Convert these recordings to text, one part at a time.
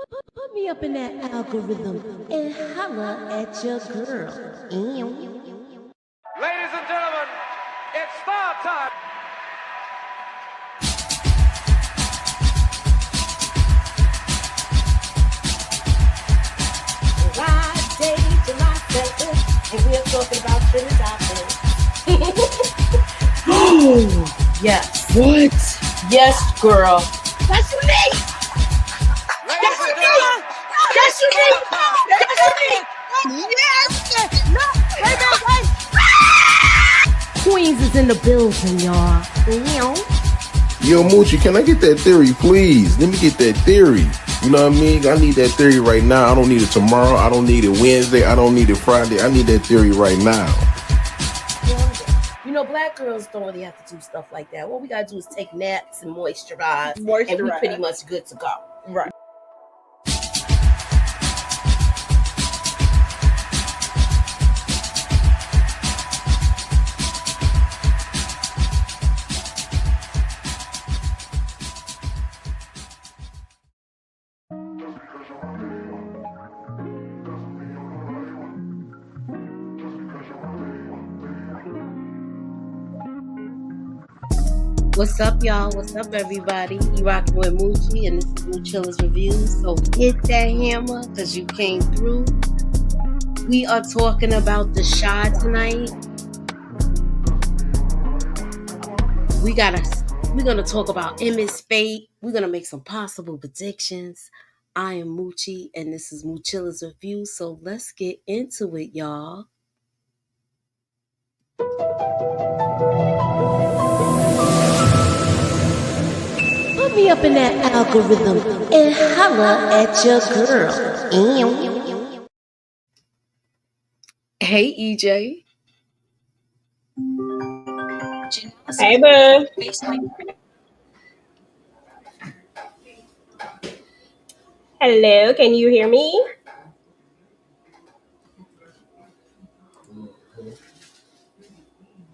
Put me up in that algorithm and holla at your girl. Ladies and gentlemen, it's star time. Friday, July 7th, and we're talking about trending topics. Oh, yes. What? Yes, girl. That's what me! Ladies and gentlemen, That's what me! That's what me! Yes! No! Wait. Queens is in the building, y'all. Yo, Moochie, can I get that theory, please? Let me get that theory. You know what I mean? I need that theory right now. I don't need it tomorrow. I don't need it Wednesday. I don't need it Friday. I need that theory right now. You know, black girls don't really have to do stuff like that. What we gotta do is take naps and moisturize. And we pretty much good to go. Right. What's up, y'all? What's up, everybody? You rocking with Moochie, and this is MOOCHILLA'S Reviews. So hit that hammer, because you came through. We are talking about the Chi tonight. We're gonna talk about Emmett's fate. We're gonna make some possible predictions. I am Moochie, and this is MOOCHILLA'S Reviews. So let's get into it, y'all. Put me up in that algorithm and holla at your girl. Hey, EJ. Hey, boo. Hello, can you hear me?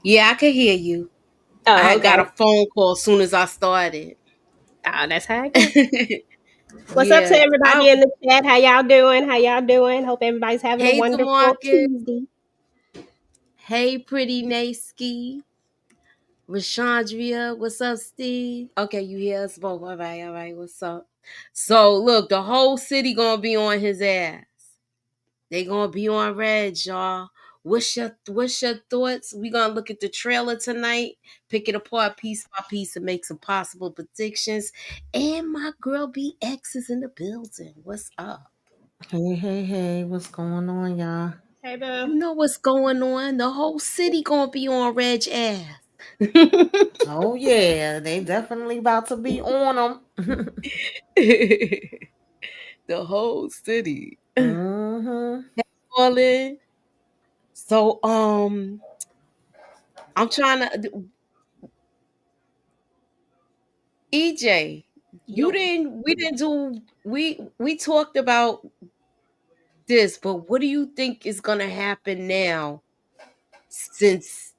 Yeah, I can hear you. Oh, I okay. got a phone call as soon as I started. Oh, that's how it goes. What's up to Yeah. everybody in the chat? How y'all doing? Hope everybody's having a Hey, wonderful DeMarcus. Tuesday. Hey, Pretty Naski. Rashandria, what's up, Steve? Okay, you hear us both. All right, what's up? So, look, the whole city gonna be on his ass. They gonna be on Reg, y'all. What's your thoughts? We gonna look at the trailer tonight, pick it apart piece by piece, and make some possible predictions. And my girl BX is in the building. What's up? Hey, what's going on, y'all? Hey, You boo. know what's going on? The whole city gonna be on Reg ass. Oh, yeah, they definitely about to be on them. The whole city. Mm-hmm. All in. So, I'm trying to. EJ, we talked about this, but what do you think is gonna happen now? Since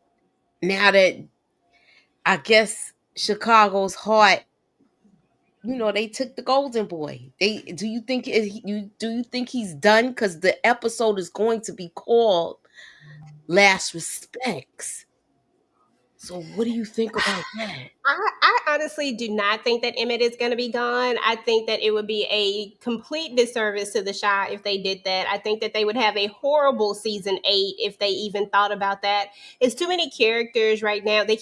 now that I guess Chicago's heart, they took the golden boy. Do you think he's done? Because the episode is going to be called Last Respects. So what do you think about that? I honestly do not think that Emmett is going to be gone. I think that it would be a complete disservice to the Chi if they did that. I think that they would have a horrible season 8 if they even thought about that. It's too many characters right now. They've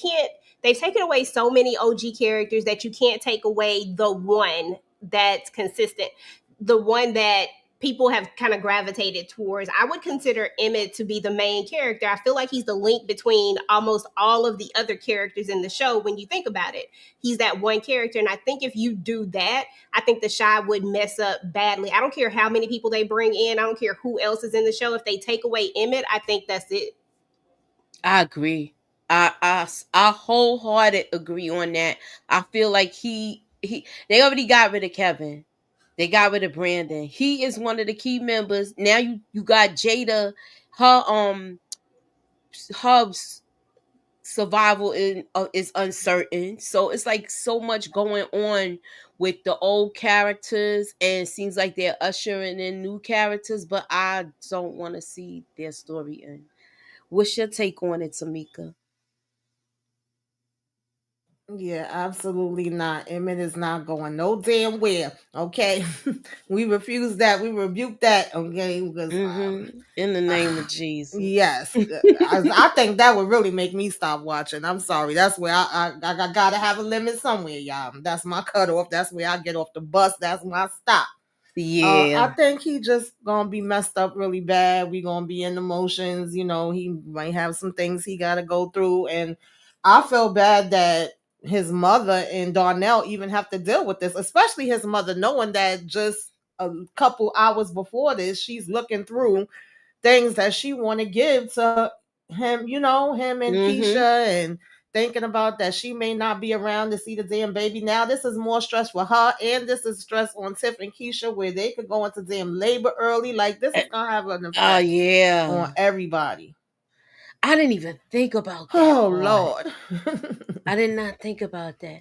taken away so many OG characters that you can't take away the one that's consistent, the one that people have kind of gravitated towards. I would consider Emmett to be the main character. I feel like he's the link between almost all of the other characters in the show when you think about it. He's that one character. And I think if you do that, I think the Chi would mess up badly. I don't care how many people they bring in. I don't care who else is in the show. If they take away Emmett, I think that's it. I agree. I wholehearted agree on that. I feel like they already got rid of Kevin. They got rid of Brandon. He is one of the key members. Now you got Jada. Her survival is uncertain. So it's like so much going on with the old characters, and it seems like they're ushering in new characters, but I don't want to see their story end. What's your take on it, Tamika? Yeah, absolutely not. Emmett is not going no damn where. Okay, we refuse that. We rebuke that. Okay, because In the name of Jesus. yes, I think that would really make me stop watching. I'm sorry. That's where I gotta have a limit somewhere, y'all. That's my cutoff. That's where I get off the bus. That's when I stop. I Yeah. think he just gonna be messed up really bad. We gonna be in emotions. You know, he might have some things he gotta go through, and I feel bad that his mother and Darnell even have to deal with this, especially his mother, knowing that just a couple hours before this, she's looking through things that she want to give to him. You know, him and Keisha, and thinking about that she may not be around to see the damn baby. Now this is more stress for her, and this is stress on Tiff and Keisha, where they could go into damn labor early. Like, this is gonna have an Oh effect yeah. on everybody. I didn't even think about that. Oh part. Lord. I did not think about that.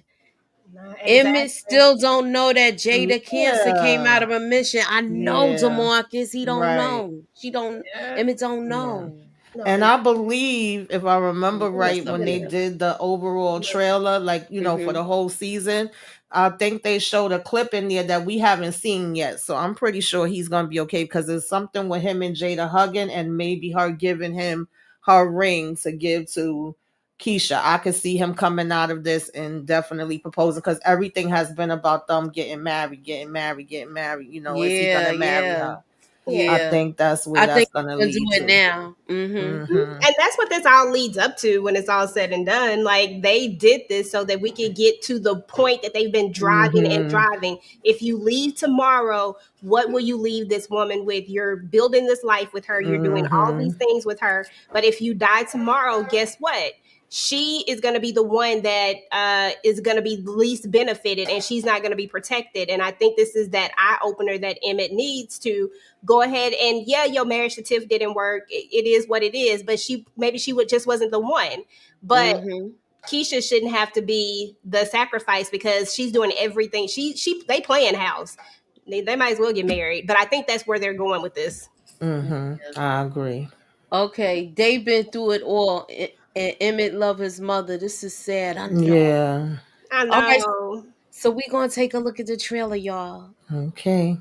No, Emmett exactly. still don't know that Jada cancer came out of Yeah. remission. I know Yeah. DeMarcus, he don't Right. know. She don't. Yeah. Emmett don't Yeah. know. No, And they- I believe, if I remember Who else right, up when they there? did the overall trailer, like, you know, for the whole season, I think they showed a clip in there that we haven't seen yet. So I'm pretty sure he's going to be okay, because there's something with him and Jada hugging, and maybe her giving him her ring to give to Keisha. I could see him coming out of this and definitely proposing, because everything has been about them getting married, getting married, getting married. You know, is he going to marry her? Yeah. I think that's where I that's think going to he's gonna lead do it to. now. And that's what this all leads up to when it's all said and done. Like, they did this so that we could get to the point that they've been driving and driving. If you leave tomorrow, what will you leave this woman with? You're building this life with her. You're doing all these things with her. But if you die tomorrow, guess what? She is going to be the one that is going to be least benefited, and she's not going to be protected. And I think this is that eye opener that Emmett needs to go ahead and, yeah, your marriage to Tiff didn't work. It is what it is, but she just wasn't the one. But Keisha shouldn't have to be the sacrifice, because she's doing everything. They playing house. They might as well get married. But I think that's where they're going with this. I agree. Okay, they've been through it all, and Emmett love his mother. This is sad. I know. Yeah. I All right, know. so we're gonna take a look at the trailer, y'all. Okay.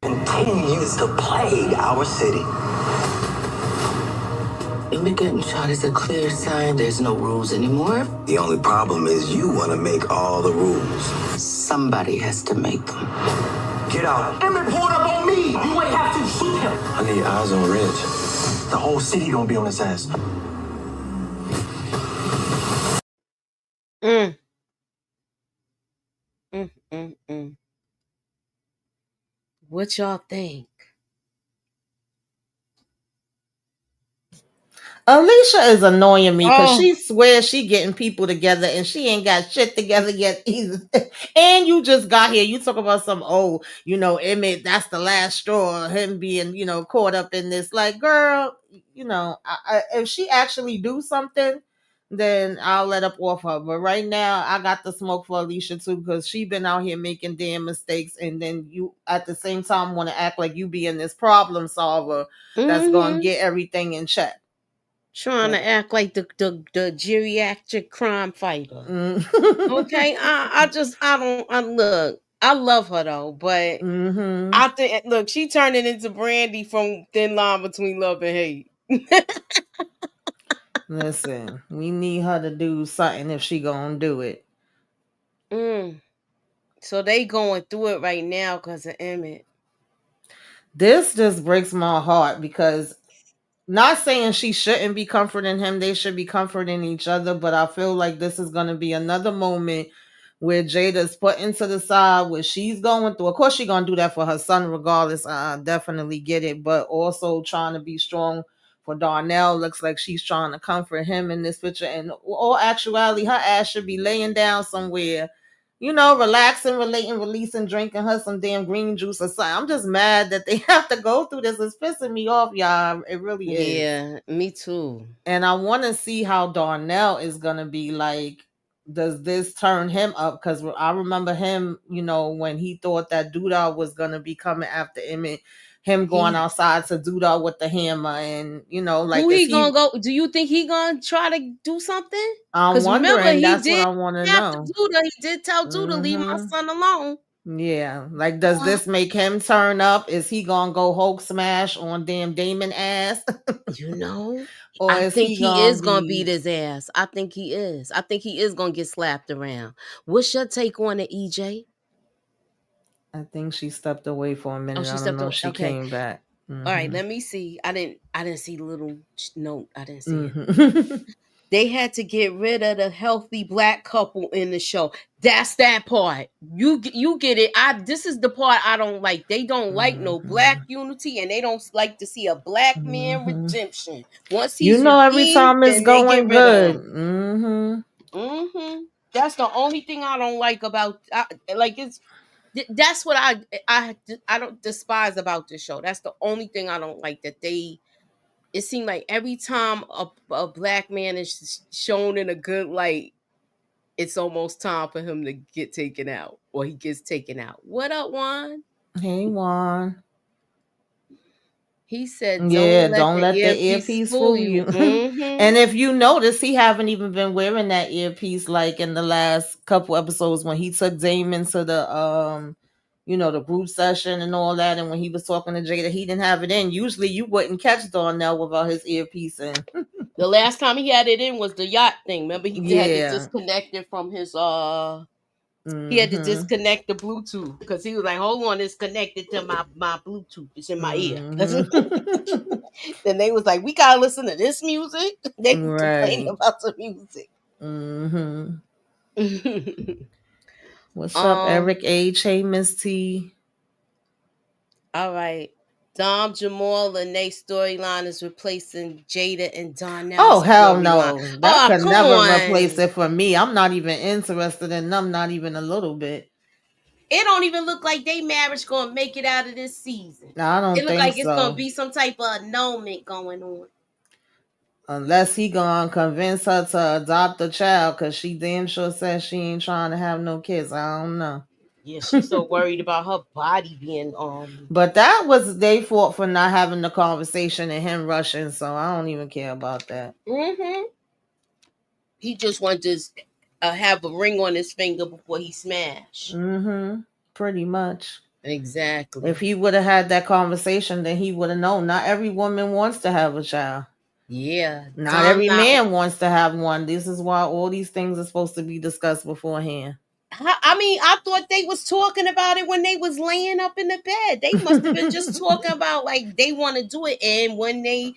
Continues to plague our city. Emmett getting shot is a clear sign there's no rules anymore. The only problem is you want to make all the rules. Somebody has to make them. Get out. Emmett pulled up on me. You ain't have to shoot him. I need eyes on Reg. The whole city gonna be on his ass. What y'all think? Alicia is annoying me, because she swears she getting people together, and she ain't got shit together yet either. And you just got here. You talk about some, Emmett, that's the last straw, him being, caught up in this. Like, girl, if she actually do something, then I'll let up off her. But right now, I got the smoke for Alicia too, because she been out here making damn mistakes, and then you at the same time want to act like you being this problem solver that's gonna get everything in check. Trying to act like the geriatric crime fighter. Okay, I look. I love her though, but I think, look, she turned it into Brandy from Thin Line Between Love and Hate. Listen, we need her to do something if she gonna do it. So they going through it right now because of Emmett. This just breaks my heart, because, not saying she shouldn't be comforting him, they should be comforting each other, but I feel like this is going to be another moment where Jada's put into the side, where she's going through. Of course, she's going to do that for her son regardless. I definitely get it, but also trying to be strong for Darnell. Looks like she's trying to comfort him in this picture. And all actuality, her ass should be laying down somewhere, relaxing, relating, releasing, drinking her some damn green juice or something. I'm just mad that they have to go through this. It's pissing me off, y'all. It really is. Yeah, me too. And I want to see how Darnell is going to be like does this turn him up? Because I remember him, when he thought that Duda was gonna be coming after Emmett, him going outside to Duda with the hammer, and like, who is he he? gonna go? Do you think he gonna try to do something? I'm Because remember, wondering. he That's what did I want to have to know. Duda. He did tell Duda, leave my son alone. Yeah, like, does this make him turn up? Is he gonna go Hulk smash on damn Damon ass? Or I is think he he gonna is gonna beat his ass. I think he is. I think he is gonna get slapped around. What's your take on it, EJ? I think she stepped away for a minute. Oh, she I don't stepped know away. if she Okay. came back. All right, let me see. I didn't see the little note. I didn't see it. Mm-hmm. They had to get rid of the healthy black couple in the show. That's that part. You get it. This is the part I don't like. They don't like no black unity, and they don't like to see a black man redemption. Once he's Every redeemed, time it's then they get going rid good. of him. That's the only thing I don't like about that's what I don't despise about this show. That's the only thing I don't like, that it seemed like every time a black man is shown in a good light, it's almost time for him to get taken out, or he gets taken out. What up, Juan? Hey, Juan. He said, don't let the earpiece fool you. And if you notice, he haven't even been wearing that earpiece like in the last couple episodes when he took Damon to the the group session and all that, and when he was talking to Jada, he didn't have it in. Usually you wouldn't catch Darnell without his earpiece in. The last time he had it in was the yacht thing. Remember, he had to disconnect it from his he had to disconnect the Bluetooth because he was like, hold on, it's connected to my Bluetooth. It's in my ear. Then they was like, we gotta listen to this music. They complaining about the music. What's up, Eric H? Hey, Miss T. All right. Dom, Jamal, and Nate's storyline is replacing Jada and Darnell. Oh, hell no. That could never replace it for me. I'm not even interested in them, not even a little bit. It don't even look like they marriage gonna make it out of this season. No, I don't think so. It look like it's gonna be some type of annulment going on. Unless he gonna convince her to adopt a child, because she damn sure says she ain't trying to have no kids. I don't know. Yeah, she's so worried about her body being But that was their fault for not having the conversation and him rushing, so I don't even care about that. He just wanted to have a ring on his finger before he smashed. Pretty much. Exactly. If he would have had that conversation, then he would have known. Not every woman wants to have a child. Yeah. Not every man wants to have one. This is why all these things are supposed to be discussed beforehand. I mean, I thought they was talking about it when they was laying up in the bed. They must have been just talking about like they want to do it, and when they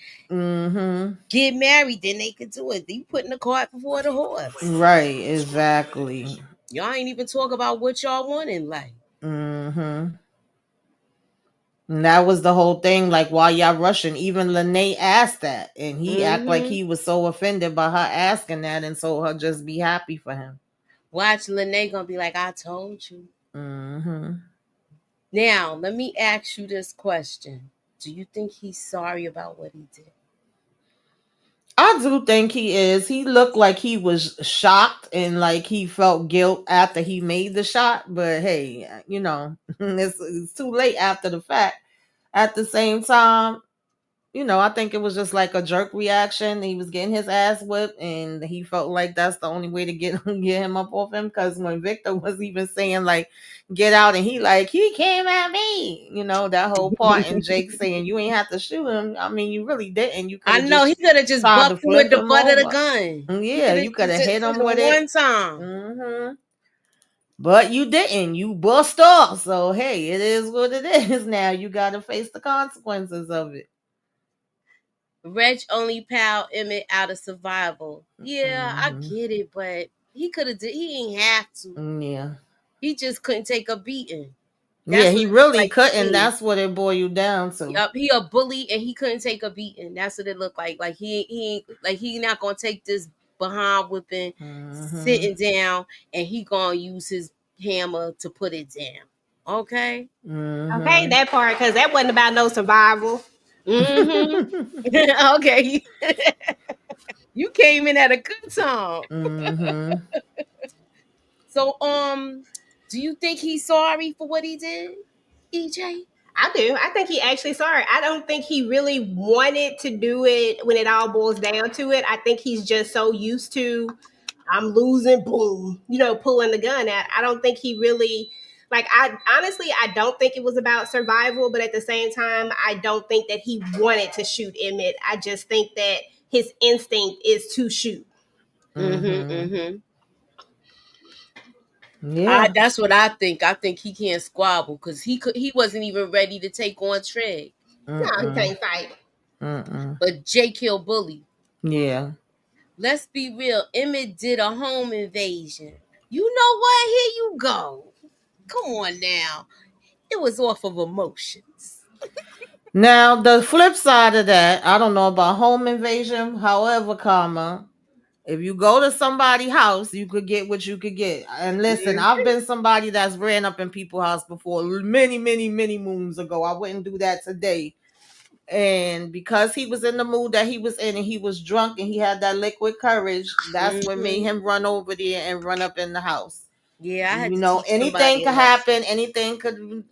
get married, then they could do it. You putting the cart before the horse. Right, exactly. Y'all ain't even talk about what y'all want in life. And that was the whole thing. Like, why y'all rushing? Even Lene asked that, and he act like he was so offended by her asking that, and so her just be happy for him. Watch, Lene gonna be like, I told you. Now, let me ask you this question. Do you think he's sorry about what he did? I do think he is. He looked like he was shocked and like he felt guilt after he made the shot. But hey, it's too late after the fact. At the same time, I think it was just like a jerk reaction. He was getting his ass whipped, and he felt like that's the only way to get him up off him. Because when Victor was even saying like, "Get out," and he came at me, that whole part, and Jake saying you ain't have to shoot him. I mean, you really didn't. You I know he could have just bucked him with the butt of the gun. Yeah, you could have hit him with it one time. But you didn't. You bust off. So hey, it is what it is. Now you got to face the consequences of it. Reg only pal Emmett out of survival. Yeah, I get it, but he could have. He ain't have to. Yeah, he just couldn't take a beating. Yeah, he really couldn't. That's what it boiled down to. Yup, he a bully and he couldn't take a beating. That's what it looked like. Like he not gonna take this behind whipping, sitting down, and he gonna use his hammer to put it down. Okay. Okay, that part, because that wasn't about no survival. Okay. You came in at a good time. So, do you think he's sorry for what he did, EJ? I do. I think he actually sorry. I don't think he really wanted to do it when it all boils down to it. I think he's just so used to I'm losing, boom, pulling the gun out. I don't think he really I honestly I don't think it was about survival, but at the same time, I don't think that he wanted to shoot Emmett. I just think that his instinct is to shoot. Yeah. That's what I think. I think he can't squabble because he wasn't even ready to take on Trey. No, he can't fight. But Jay killed Bully. Yeah. Let's be real. Emmett did a home invasion. You know what? Here you go. Come on now. It was off of emotions. Now, the flip side of that, I don't know about home invasion. However, if you go to somebody's house, you could get what you could get. And listen, I've been somebody that's ran up in people's house before many, many, many moons ago. I wouldn't do that today. And because he was in the mood that he was in and he was drunk and he had that liquid courage, that's what made him run over there and run up in the house. Yeah, I had to teach anything could happen. Anything could,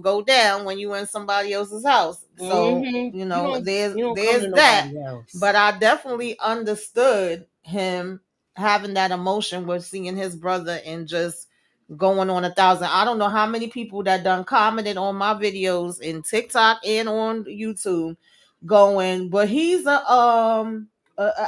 go down when you in somebody else's house. So, there's that. But I definitely understood him having that emotion with seeing his brother and just going on 1,000. I don't know how many people that done commented on my videos in TikTok and on YouTube going, but he's a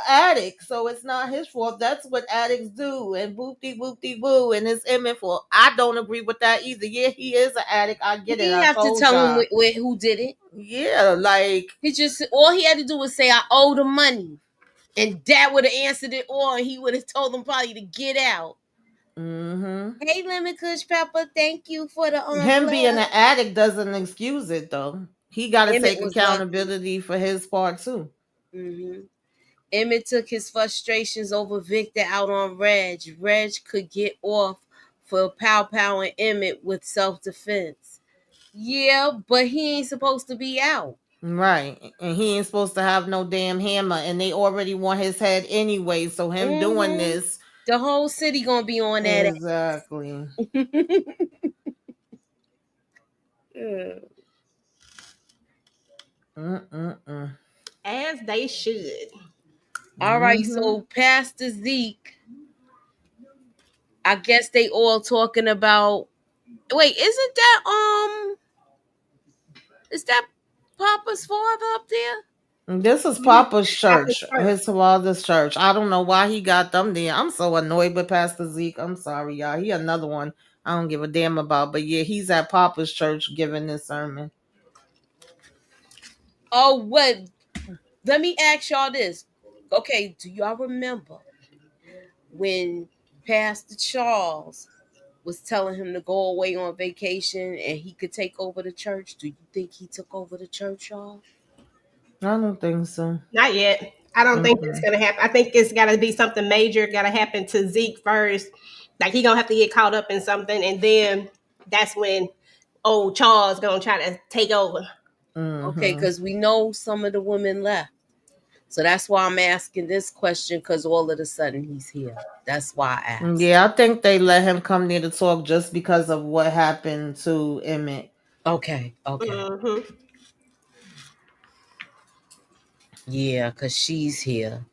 addict, so it's not his fault. That's what addicts do, and boopty boopty boo, and it's Emmett fault. I don't agree with that either. Yeah, he is an addict. I get it. You have to tell him who did it. Yeah, all he had to do was say, "I owe the money," and that would have answered it all. And he would have told them probably to get out. Hey, Lemon Kush Pepper, thank you for the him being an addict doesn't excuse it though. He got to take accountability for his part too. Emmett took his frustrations over Victor out on Reg. Reg could get off for pow-powing Emmett with self-defense. Yeah, but he ain't supposed to be out. Right. And he ain't supposed to have no damn hammer. And they already want his head anyway. So him doing this. The whole city gonna be on that. Exactly. As they should. All right, so Pastor Zeke, I guess they all talking about. Wait, is that Papa's father up there? This is Papa's church, his father's church. I don't know why he got them there. I'm so annoyed with Pastor Zeke. I'm sorry, y'all. He another one I don't give a damn about. But yeah, he's at Papa's church giving this sermon. Oh, what? Let me ask y'all this. Okay, do y'all remember when Pastor Charles was telling him to go away on vacation and he could take over the church? Do you think he took over the church, y'all? I don't think so. Not yet. I don't think it's going to happen. I think it's got to be something major got to happen to Zeke first. Like he going to have to get caught up in something. And then that's when old Charles going to try to take over. Okay, because we know some of the women left. So that's why I'm asking this question, because all of a sudden he's here. That's why I asked. Yeah, I think they let him come there to talk just because of what happened to Emmett. Okay. Yeah, because she's here.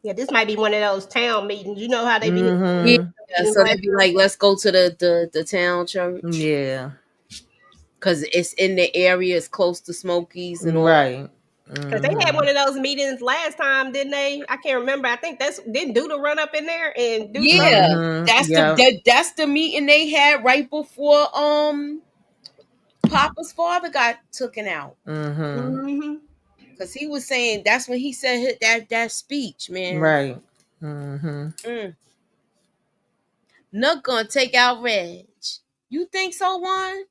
Yeah, this might be one of those town meetings. You know how they be. Yeah, so they'd be like, let's go to the town church. Yeah. Because it's in the area, it's close to Smokies and all. Right. Because they had one of those meetings last time, didn't they? I can't remember. I think didn't Duda run up in there and do something? That's the meeting they had right before Papa's father got taken out. Because he was saying that's when he said that speech, man. Right. Not gonna take out Reg. You think so, Juan?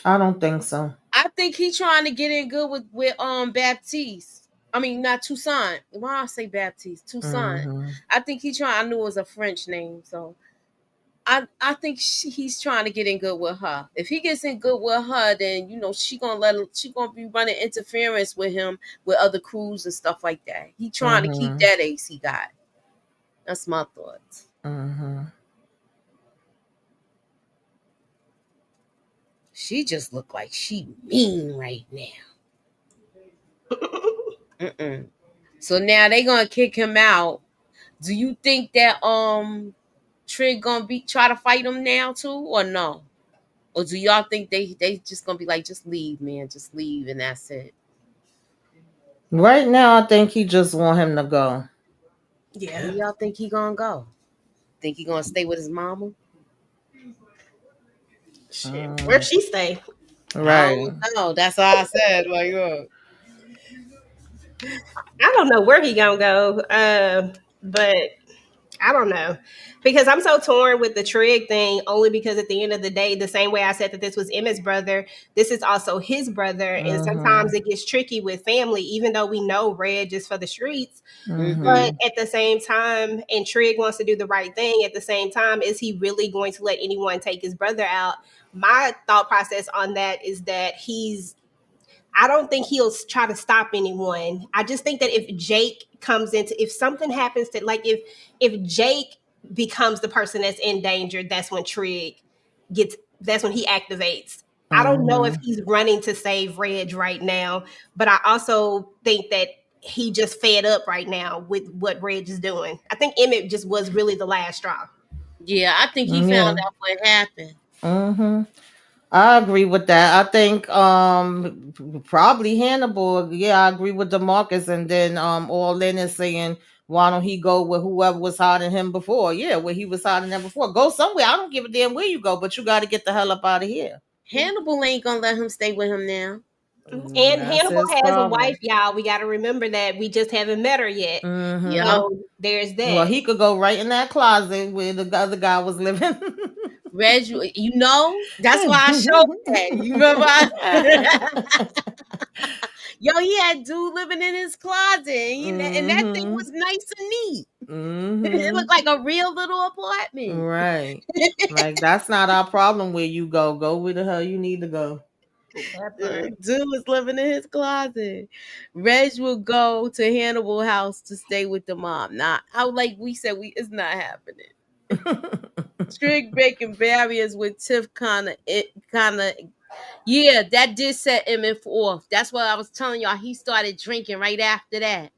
I don't think so. I think he's trying to get in good with Baptiste. I mean, not Toussaint. Why I say Baptiste? Toussaint. I think he trying. I knew it was a French name, so I think he's trying to get in good with her. If he gets in good with her, then she gonna be running interference with him with other crews and stuff like that. He trying to keep that ace he got. That's my thoughts. She just look like she mean right now. So now they gonna kick him out. Do you think that Trig gonna try to fight him now too, or no? Or do y'all think they just gonna be like, just leave, man, just leave, and that's it? Right now, I think he just want him to go. Yeah. Where y'all think he gonna go? Think he gonna stay with his mama? Shit. Where'd she stay? Right. I don't know. That's all I said. Like, I don't know where he gonna go. But I don't know, because I'm so torn with the Trig thing, only because at the end of the day, the same way I said that this was Emmett's brother, this is also his brother. And sometimes it gets tricky with family, even though we know Reg is for the streets. But at the same time, and Trig wants to do the right thing, at the same time, is he really going to let anyone take his brother out? My thought process on that is that I don't think he'll try to stop anyone. I just think that if Jake comes if something happens to, like, if Jake becomes the person that's in danger, that's when he activates. I don't know if he's running to save Reg right now, but I also think that he just fed up right now with what Reg is doing. I think Emmett just was really the last straw. yeah, I think he found out what happened. I agree with that. I think probably Hannibal. Yeah, I agree with DeMarcus. And then All In is saying, why don't he go with whoever was hiding him before? Yeah, where he was hiding them before. Go somewhere. I don't give a damn where you go, but you got to get the hell up out of here. Hannibal ain't gonna let him stay with him now. And Hannibal has a wife, y'all. We got to remember that. We just haven't met her yet. So there's that. Well, he could go right in that closet where the other guy was living. Reg, that's why I showed that. You remember? Yo, he had dude living in his closet, and that thing was nice and neat. It looked like a real little apartment. Right. Like, that's not our problem where you go. Go where the hell you need to go. Dude was living in his closet. Reg will go to Hannibal's house to stay with the mom. Like we said, it's not happening. Trig breaking barriers with Tiff kind of yeah, that did set Emmett off. That's what I was telling y'all. He started drinking right after that.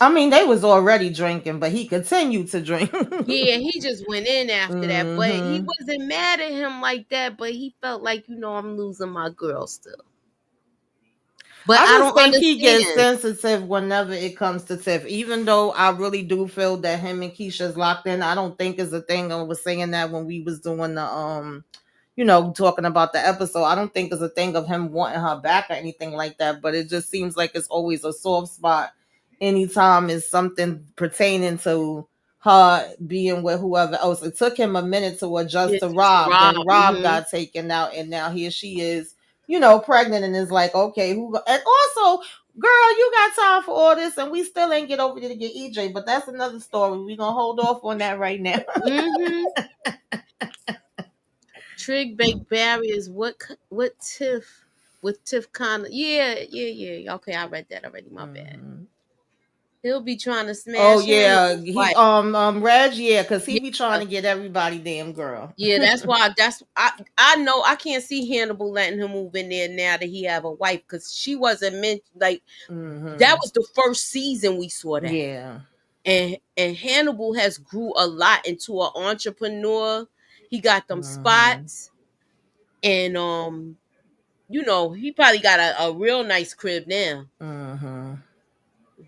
I mean, they was already drinking, but he continued to drink. Yeah, he just went in after that, but he wasn't mad at him like that. But he felt like, I'm losing my girl still. But I don't think understand. He gets sensitive whenever it comes to Tiff. Even though I really do feel that him and Keisha's locked in, I don't think is a thing. I was saying that when we was doing the talking about the episode. I don't think it's a thing of him wanting her back or anything like that. But it just seems like it's always a soft spot anytime it's something pertaining to her being with whoever else. It took him a minute to adjust to Rob. Then Rob got taken out, and now here she is, pregnant, and is like, okay, and also, girl, you got time for all this, and we still ain't get over there to get EJ, but that's another story. We're gonna hold off on that right now. Trig baked barriers. What Tiff? With Tiff kind of yeah. Okay, I read that already. My bad. He'll be trying to smash. Oh yeah, Reg, yeah, because he be trying to get everybody damn girl. Yeah, that's why. I know I can't see Hannibal letting him move in there now that he have a wife, because she wasn't meant like that was the first season we saw that. Yeah, and Hannibal has grew a lot into an entrepreneur. He got them spots, and he probably got a real nice crib now.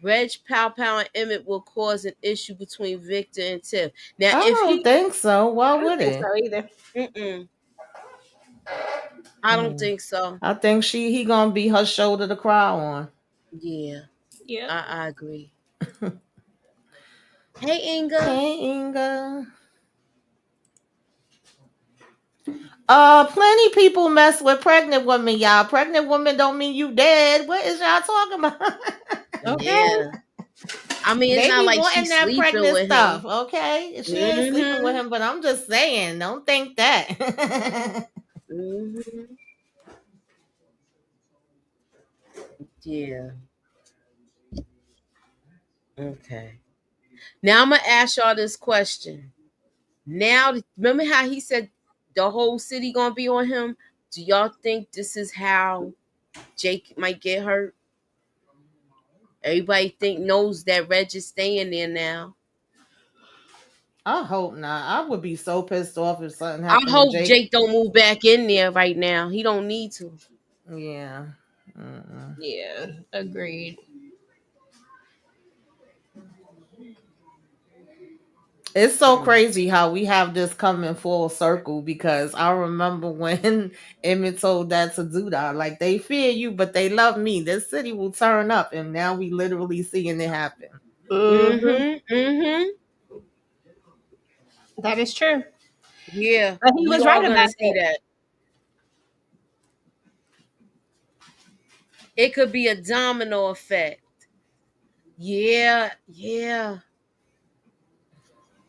Reg, Pow Pow, and Emmett will cause an issue between Victor and Tiff. Now, I don't think so. Why would it? So either. I don't think so. I think he gonna be her shoulder to cry on. Yeah. I agree. Hey, Inga. Hey, Inga. Plenty people mess with pregnant women, y'all. Pregnant women don't mean you dead. What is y'all talking about? Okay. I mean, it's They not be like wanting she's that sleeping pregnant with stuff, him. okay? She ain't sleeping with Mm-hmm. him, but I'm just saying, don't think that. Mm-hmm. Yeah. Okay. Now I'm gonna ask y'all this question. Now, remember how he said the whole city gonna be on him? Do y'all think this is how Jake might get hurt? Everybody knows that Reg is staying there now. I hope not. I would be so pissed off if something I happened to hope Jake. Jake don't move back in there right now. He don't need to. Yeah. Mm-mm. Yeah, agreed. It's so crazy how we have this coming full circle because I remember when Emmett told that to Duda, like they fear you, but they love me. This city will turn up, and now we literally seeing it happen. Mm-hmm. Mm-hmm. Mm-hmm. That is true. Yeah, But he we was are right gonna about see that. that. It could be a domino effect. Yeah, yeah.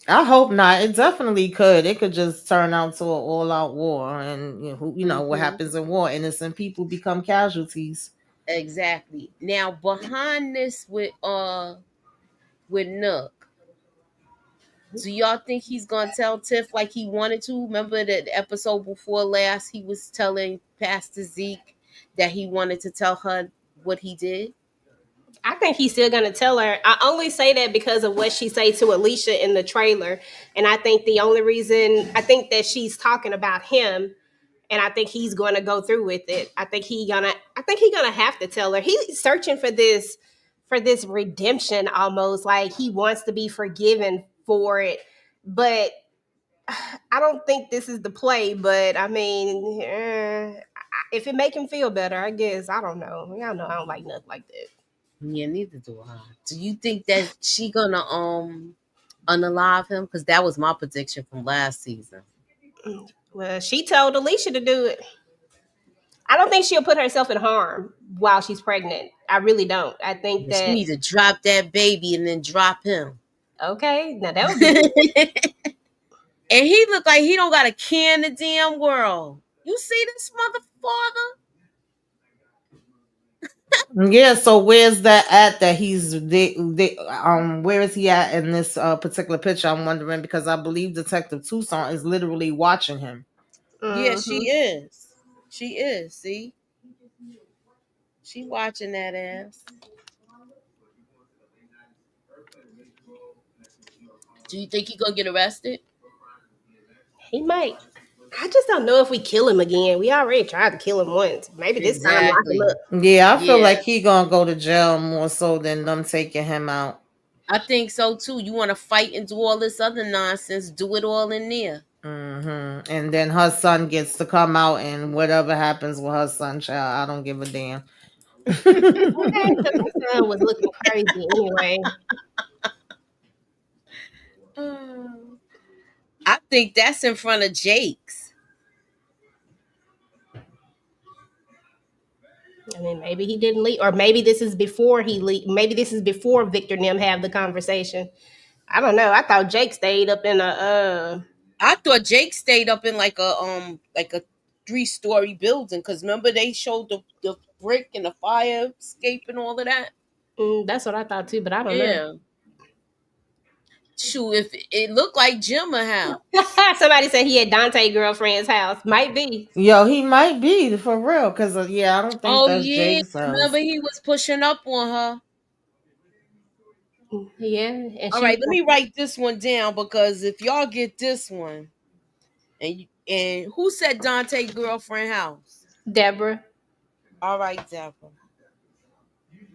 I hope not. It definitely could. It could just turn out to an all-out war, and what Mm-hmm. happens in war? Innocent people become casualties. Exactly. Now behind this with Nook, do y'all think he's gonna tell Tiff like he wanted to? Remember that episode before last, he was telling Pastor Zeke that he wanted to tell her what he did. I think he's still gonna tell her. I only say that because of what she say to Alicia in the trailer, and I think the only reason I think that she's talking about him, and I think he's going to go through with it. I think he gonna have to tell her. He's searching for this redemption, almost like he wants to be forgiven for it, but I don't think this is the play. But I mean, if it make him feel better, I guess. I don't know. Y'all know I don't like nothing like that. Yeah, neither do I. Do you think that she gonna unalive him? Because that was my prediction from last season. Well, she told Alicia to do it. I don't think she'll put herself in harm while she's pregnant. I really don't. I think Yeah, she that need to drop that baby and then drop him. okay, now that would be good. And he look like he don't got a care in the damn world. You see this motherfucker? Yeah, so where's that at that where is he at in this particular picture? I'm wondering because I believe Detective Tucson is literally watching him. Yeah, Mm-hmm. she is. She is. See, she watching that ass. Do you think he gonna get arrested? He might. I just don't know if we kill him again. We already tried to kill him once. Maybe this time lock him Exactly. up. Yeah, I feel Yeah, like he gonna go to jail more so than them taking him out. I think so too. You want to fight and do all this other nonsense? Do it all in there. And then her son gets to come out, and whatever happens with her son, child, I don't give a damn. Okay, because my son was looking crazy anyway. I think that's in front of Jake's. I mean, maybe he didn't leave, or maybe this is before he leave. Maybe this is before Victor and them have the conversation. I don't know. I thought Jake stayed up in a. I thought Jake stayed up in like a 3-story building because remember they showed the brick and the fire escape and all of that. That's what I thought too, but I don't know. Yeah. Shoot, if it looked like Jim's house. Somebody said he had Dante girlfriend's house. Might be. Yo, he might be for real, because I don't think Oh that's yeah. Jake's Remember house. he was pushing up on her. Yeah, and All she was right, let me write this one down because if y'all get this one, and who said Dante girlfriend house? Deborah. All right, Deborah.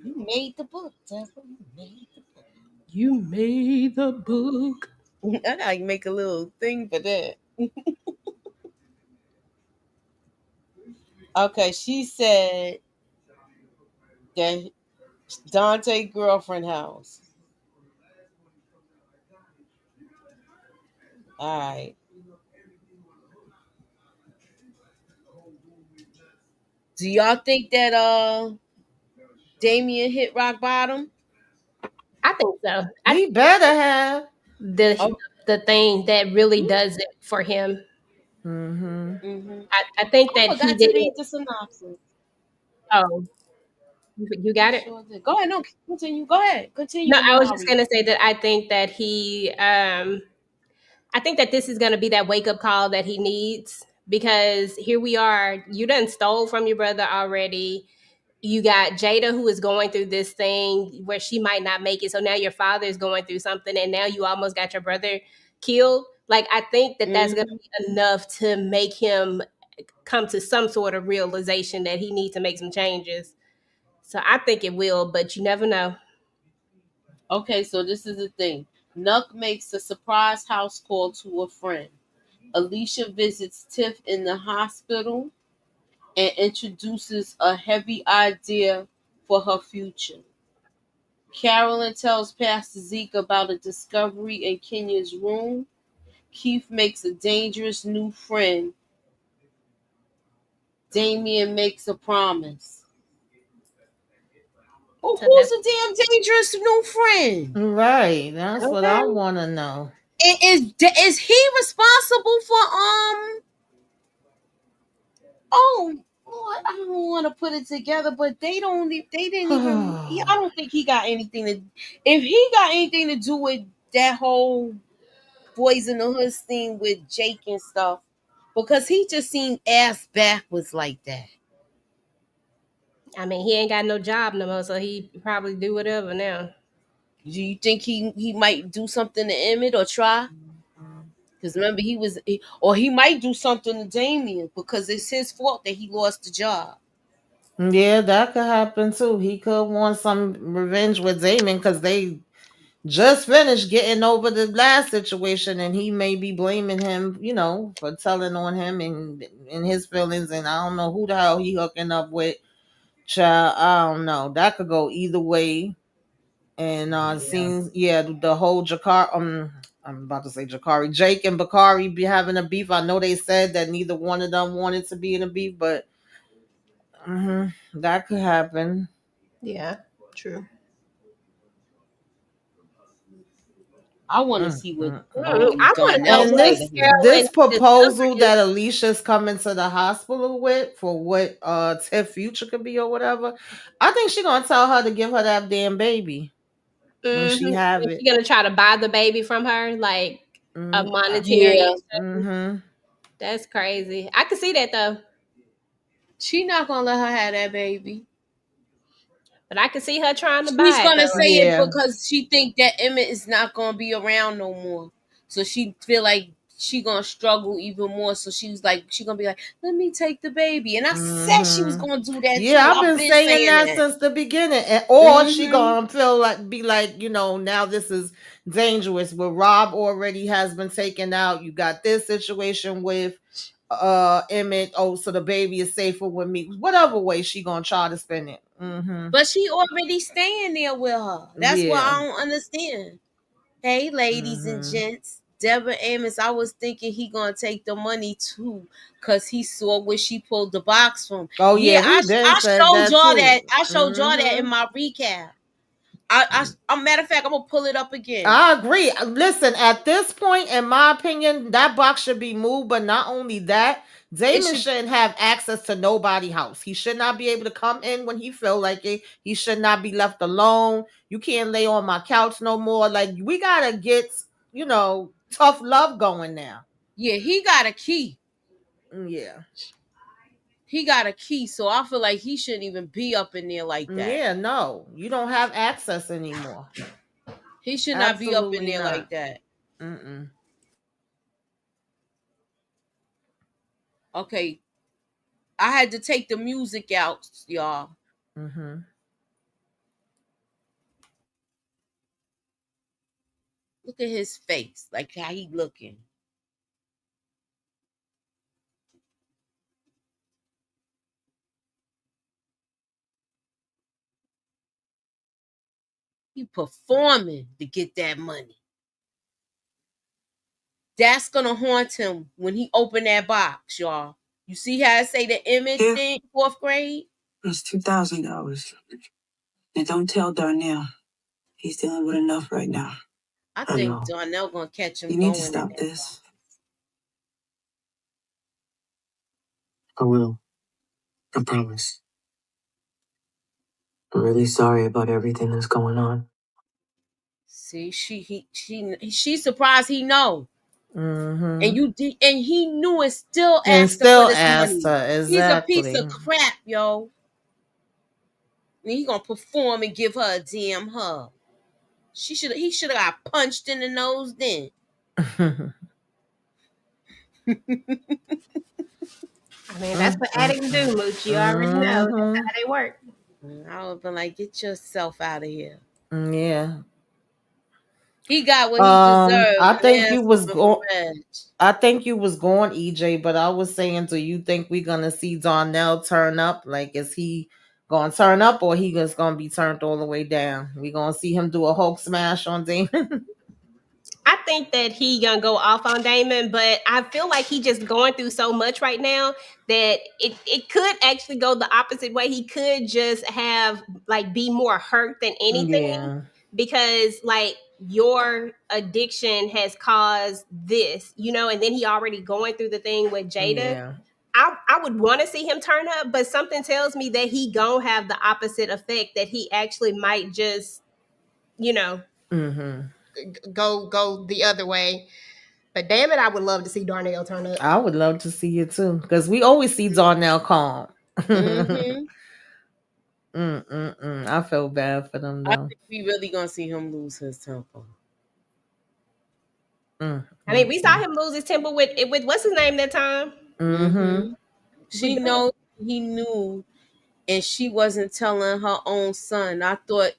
You made the book, Deborah. You made the book. You made the book. I gotta make a little thing for that. Okay, she said that Dante girlfriend house. All right. Do y'all think that Damien hit rock bottom? I think so. I He better have. the thing that really does it for him. Mm-hmm. I think I that he forgot to didn't. read the synopsis. Oh, you got I it. sure did. Go ahead. No, continue. Go ahead. Continue, No, and I then was I'll just read. gonna say that I think that I think that this is gonna be that wake up call that he needs, because here we are. You done stole from your brother already. You got Jada, who is going through this thing where she might not make it. So now your father is going through something, and now you almost got your brother killed. Like, I think that that's going to Mm-hmm. be enough to make him come to some sort of realization that he needs to make some changes. So I think it will, but you never know. Okay, so this is the thing. Nuck makes a surprise house call to a friend. Alicia visits Tiff in the hospital and introduces a heavy idea for her future. Carolyn tells Pastor Zeke about a discovery in Kenya's room. Keith makes a dangerous new friend. Damien makes a promise. Oh, So who's that's a damn dangerous new friend? Right. That's what I okay. want to know. Is he responsible for oh, Lord, I don't want to put it together, but they didn't even. I don't think he got anything to. If he got anything to do with that whole Boys in the Hood thing with Jake and stuff, because he just seemed ass backwards like that. I mean, he ain't got no job no more, so he probably do whatever now. Do you think he might do something to Emmett or try? Because remember, or he might do something to Damien because it's his fault that he lost the job. Yeah, that could happen too. He could want some revenge with Damon because they just finished getting over the last situation, and he may be blaming him, for telling on him and his feelings. And I don't know who the hell he hooking up with. Child, I don't know. That could go either way. And seems the whole I'm about to say Jakari, Jake and Bakari be having a beef. I know they said that neither one of them wanted to be in a beef, but that could happen. Yeah, true. I want to see what I want to know Darnell And what say to this him. Carolyn this proposal discovered. that Alicia's coming to the hospital with for what Tiff future could be or whatever, I think she gonna tell her to give her that damn baby when she have Is she it. gonna try to buy the baby from her, like a Mm, monetary? Yeah, mm-hmm. That's crazy. I can see that though, she not gonna let her have that baby. but I can see her trying to She's buy it gonna though. say it Yeah. because she think that Emmett is not gonna be around no more. So she feel like she gonna struggle even more. So she gonna be like, "Let me take the baby." And I said she was Mm-hmm. gonna do that Yeah, too. I've I've been been saying saying that that. since the beginning. Or she Mm-hmm. gonna feel like be like, now this is dangerous. But Rob already has been taken out. You got this situation with Emmett. Oh, so the baby is safer with me. Whatever way she gonna try to spin it. But she already staying there with her. That's what Yeah. I don't understand. Hey, ladies and gents. Deborah Amos, I was thinking he gonna take the money too, cause he saw where she pulled the box from. Oh Yeah, yeah, he been I said showed that y'all too. that. I showed y'all that in my recap. A matter of fact, I'm gonna pull it up again. I agree. Listen, at this point, in my opinion, that box should be moved. But not only that, It Damon should. shouldn't have access to nobody's house. He should not be able to come in when he feel like it. He should not be left alone. You can't lay on my couch no more. Like, we gotta get, tough love going now. Yeah, he got a key. Yeah. He got a key, so I feel like he shouldn't even be up in there like that. Yeah, no. You don't have access anymore. He should not be up in Absolutely there not. like that. Mm-mm. Okay, I had to take the music out, y'all. Mm-hmm. Look at his face, like how he looking. He performing to get that money. That's gonna haunt him when he open that box, y'all. You see how I say the Emmett thing, fourth grade? It's $2,000. And don't tell Darnell. He's dealing with enough right now. I I think know. Darnell gonna catch him You need going to in stop that. this. I will. I promise. I'm really sorry about everything that's going on. See, she's surprised he know. Mm-hmm. And he knew and still And asked her for still this asked money. her, He's a piece exactly. of crap, yo. And he gonna perform and give her a damn hug. He should have got punched in the nose then. I mean, that's what addicts do, Mooch. You already know. That's Mm-hmm. how they work. I would have been like, get yourself out of here. Yeah. He got what he deserved. I One think ass you was whooping from going. Reg. I think you was going, EJ, but I was saying, do you think we're gonna see Darnell turn up? Like, is he gonna turn up, or he just gonna be turned all the way down? We gonna see him do a Hulk smash on Damon? I think that he gonna go off on Damon, but I feel like he just going through so much right now that it could actually go the opposite way. He could just have like be more hurt than anything Yeah, because like your addiction has caused this, and then he already going through the thing with Jada. yeah. I would want to see him turn up, but something tells me that he gonna have the opposite effect, that he actually might just, Mm-hmm. go the other way. But damn it, I would love to see Darnell turn up. I would love to see it too, because we always see Darnell calm. Mm-hmm. I feel bad for them I though. think we really gonna see him lose his temper. I mean, we saw him lose his temper with what's his name that time. Mm-hmm. She knows he knew, and she wasn't telling her own son. I thought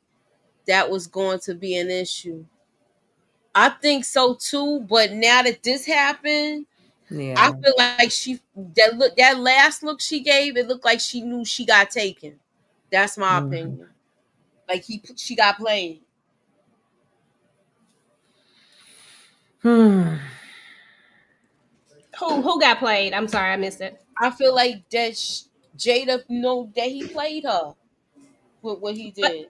that was going to be an issue. I think so too, but now that this happened, I Yeah. feel like that last look she gave, it looked like she knew she got taken. That's my Mm-hmm. opinion. Like she got played. Hmm. Who got played? I'm sorry, I missed it. I feel like that Jada know that he played her with what he But did.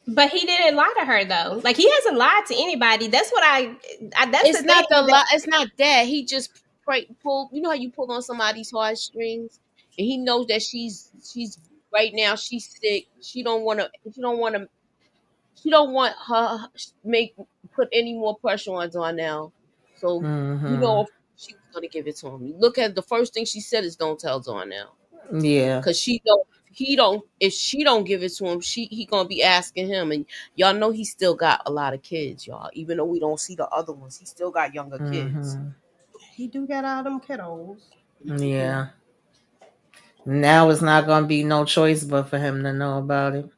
but he didn't lie to her though. Like he hasn't lied to anybody. That's what that's the It's thing not the that. lot. It's not that he just pulled. You know how you pull on somebody's heartstrings, and he knows that she's right now. She's sick. She don't want to. She don't want to. She don't want her make put any more pressure on Darnell. So Mm-hmm. she was gonna give it to him. Look at the first thing she said is don't tell Darnell. Yeah. Cause she don't he don't if she don't give it to him, he gonna be asking him. And y'all know he still got a lot of kids, y'all. Even though we don't see the other ones, he still got younger kids. Mm-hmm. He do got all them kiddos. Mhm. Yeah. Now it's not gonna be no choice but for him to know about it.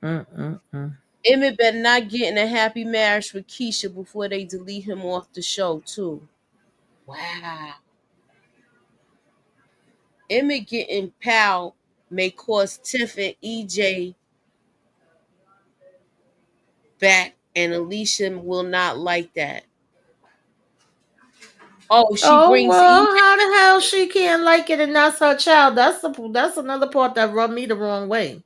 Mm-mm-mm. Emmett better not get in a happy marriage with Keisha before they delete him off the show too. Wow. Emmett getting pal may cause Tiff and EJ back, and Alicia will not like that. Oh, she Oh brings EJ. well, how the hell she can't like it and that's her child? That's another part that rubbed me the wrong way.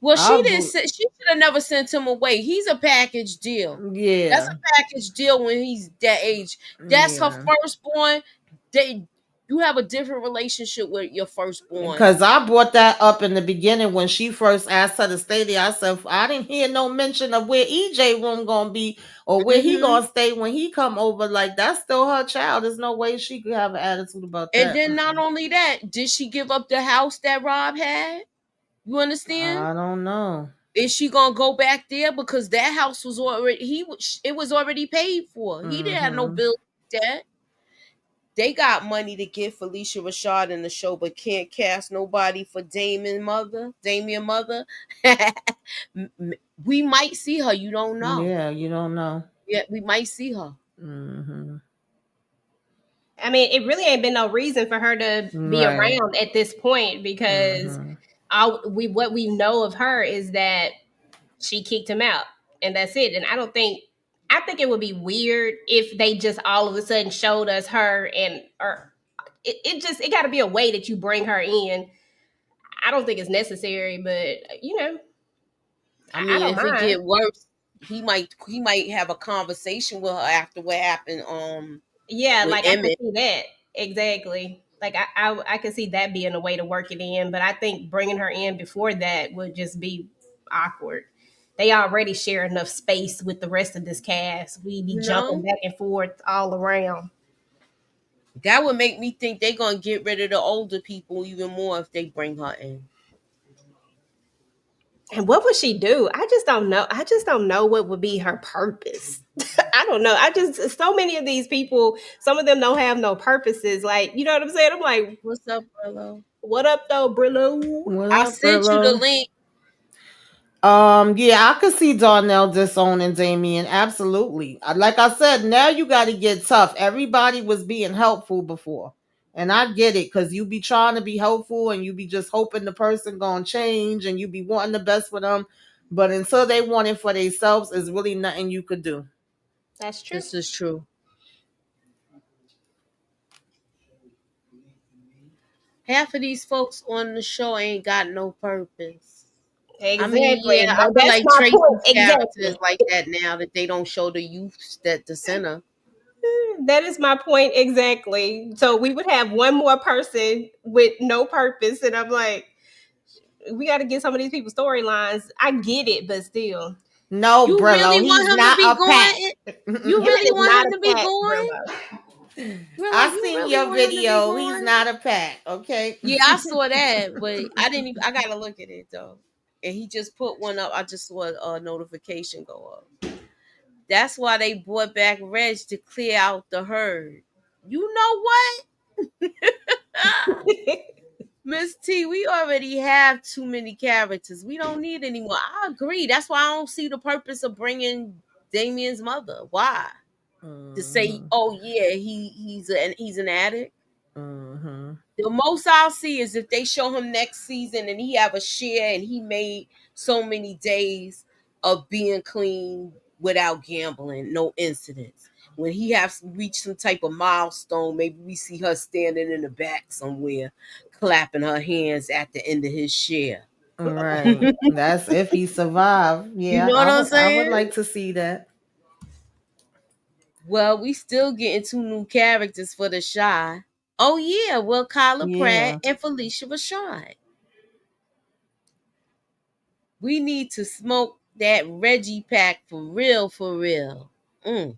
Well, I she didn't. bo- She should have never sent him away. He's a package deal. That's yeah, a package deal when he's that age. That's her yeah. firstborn. You have a different relationship with your firstborn. Because I brought that up in the beginning when she first asked her to stay there. I said I didn't hear no mention of where EJ room gonna be or where he Hmm. gonna stay when he come over. Like that's still her child. There's no way she could have an attitude about And that. then not only that, did she give up the house that Rob had? You understand? I don't know. Is she gonna go back there because that house was already it was already paid for? He didn't have no Mm-hmm. bill debt. They got money to give Felicia Rashad in the show, but can't cast nobody for Damien mother. We might see her. You don't know. Yeah, you don't know. Yeah, we might see her. Mm-hmm. I mean, it really ain't been no reason for her to be Right. around at this point because Mm-hmm. what we know of her is that she kicked him out and that's it. And I think it would be weird if they just all of a sudden showed us her or it got to be a way that you bring her in. I don't think it's necessary, but I I mean, don't if it mind. get worse, he might have a conversation with her after what happened Yeah, with like I can Emmett. see that exactly. Like I can see that being a way to work it in, but I think bringing her in before that would just be awkward. They already share enough space with the rest of this cast. We be You jumping know, back and forth all around. that would make me think they're gonna get rid of the older people even more if they bring her in. And what would she do? I just don't know. I just don't know what would be her purpose. I don't know. I just so many of these people, some of them don't have no purposes. Like, you know what I'm saying? I'm like, What's up, Brillo? what up though, Brillo? What I up, sent you the Brillo? link. Yeah, I could see Darnell disowning Damien. Absolutely. Like I said, now you got to get tough. Everybody was being helpful before. And I get it, because you be trying to be helpful and you be just hoping the person gonna change and you be wanting the best for them. But until they want it for themselves, there's really nothing you could do. That's true. This is true. Half of these folks on the show ain't got no purpose. I mean, Exactly. yeah, I feel That's like my point. Tracy's character is Exactly. like that now that they don't show the youth that the center. That is my point exactly. So we would have one more person with no purpose, and I'm like, we got to get some of these people's storylines. I get it, but still, No, You really Brillo, want he's him to not be a pack. going? You Emmett really is want not him a to be cat, going? Brillo. Brillo, I you seen really your want him to be video. He's going? not a pack, okay? Yeah, I saw that, but I didn't even. I gotta look at it though. And he just put one up. I just saw a notification go up. That's why they brought back Reg to clear out the herd. You know what, Miss T? We already have too many characters. We don't need any more. I agree. That's why I don't see the purpose of bringing Damien's mother. Why? To say, Mhm. oh yeah, he's an addict. Mhm. The most I'll see is if they show him next season and he have a share and he made so many days of being clean without gambling, no incidents. When he has reached some type of milestone, maybe we see her standing in the back somewhere, clapping her hands at the end of his share. Right. That's if he survived. You Yeah, know what I'm I would saying? like to see that. Well, we still getting two new characters for the Shy. Oh yeah, well, Kyla Pratt Yeah. and Felicia Rashad. We need to smoke that Reggie pack for real, for real. Mm.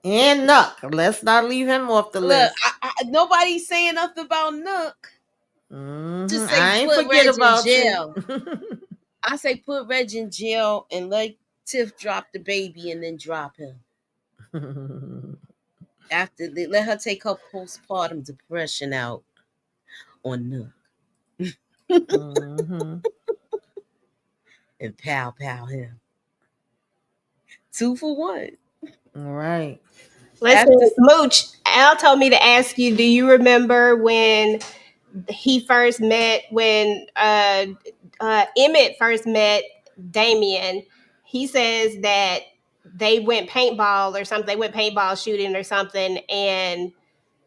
And Nuck. Let's not leave him off the Look, list. nobody's saying nothing about Nook. Just say I ain't put forget Reg in about you. jail. I say put Reg in jail and let Tiff drop the baby and then drop him. After they let her take her postpartum depression out on Nook and pow him. 2 for 1. All right. Listen, After Mooch, Al told me to ask you, do you remember when he first met, when Emmett first met Damien? He says that they went paintball or something. They went paintball shooting or something. And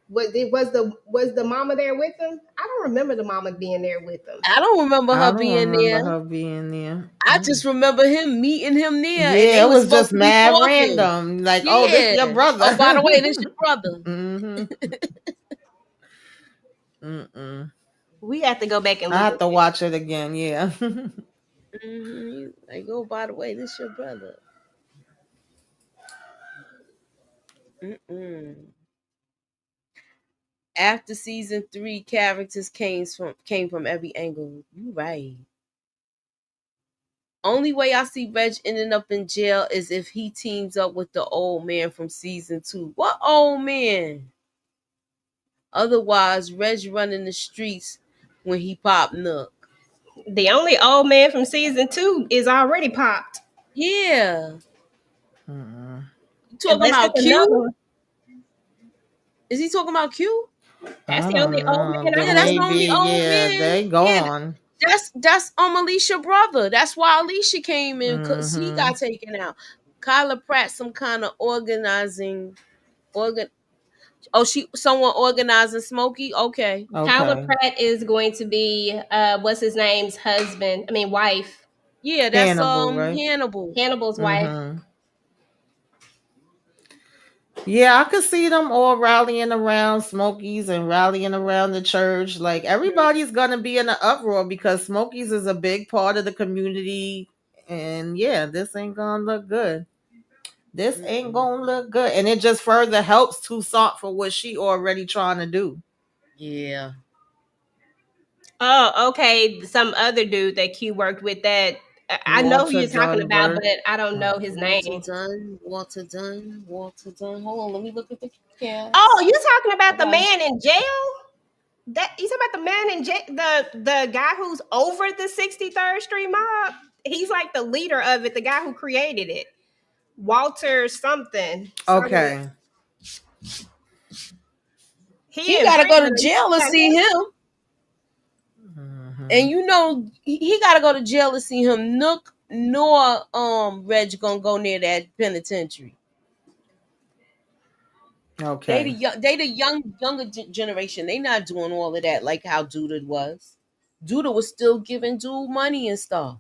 was the mama there with him? I don't remember the mama being there with him. I don't remember I her don't being remember there. her being there. I just remember him meeting him there, and Yeah, they it were was supposed just to be mad talking. random. Like, oh, this Yeah. your brother. Oh, by the way, this your brother. We have to go back and I look have at to this. watch it again. Yeah. Like, oh, by the way, this your brother. After season 3, characters came from every angle. You right. Only way I see Reg ending up in jail is if he teams up with the old man from season 2. What old man? Otherwise, Reg running the streets when he popped Nook. The only old man from season 2 is already popped. Yeah. You talking Unless about it's another Q? one. Is he talking about Q? That's I the only don't old know. man Yeah, I Then that's the know. maybe, only old yeah, man. they Yeah, gone. that's Alicia brother. That's why Alicia came in, because he got taken out. Kyla Pratt, some kind of organizing someone organizing Smokey. Okay. Tyler Okay. Pratt is going to be what's his name's husband. I mean wife. Yeah, that's Hannibal, right? Hannibal. Hannibal's wife. Yeah, I could see them all rallying around Smokies and rallying around the church. Like everybody's gonna be in an uproar because Smokies is a big part of the community. And yeah, this ain't gonna look good. This ain't gonna look good. And it just further helps Toussaint for what she already trying to do. Yeah. Oh, okay. Some other dude that Q worked with that I know who Walter you're talking about, Dunbar. but I don't know his Walter name. Dunn. Walter Dunn. Walter Dunn. Hold on, let me look at the cast. Oh, you talking about the Okay. man in jail? That you talking about the man in jail, the guy who's over the 63rd Street mob? He's like the leader of it, the guy who created it. Walter something. Okay. He gotta go to prison. jail to see him. And you know he gotta go to jail to see him. Nook nor Reg gonna go near that penitentiary. Okay. They the younger generation. They not doing all of that like how Duda was. Duda was still giving dude money and stuff.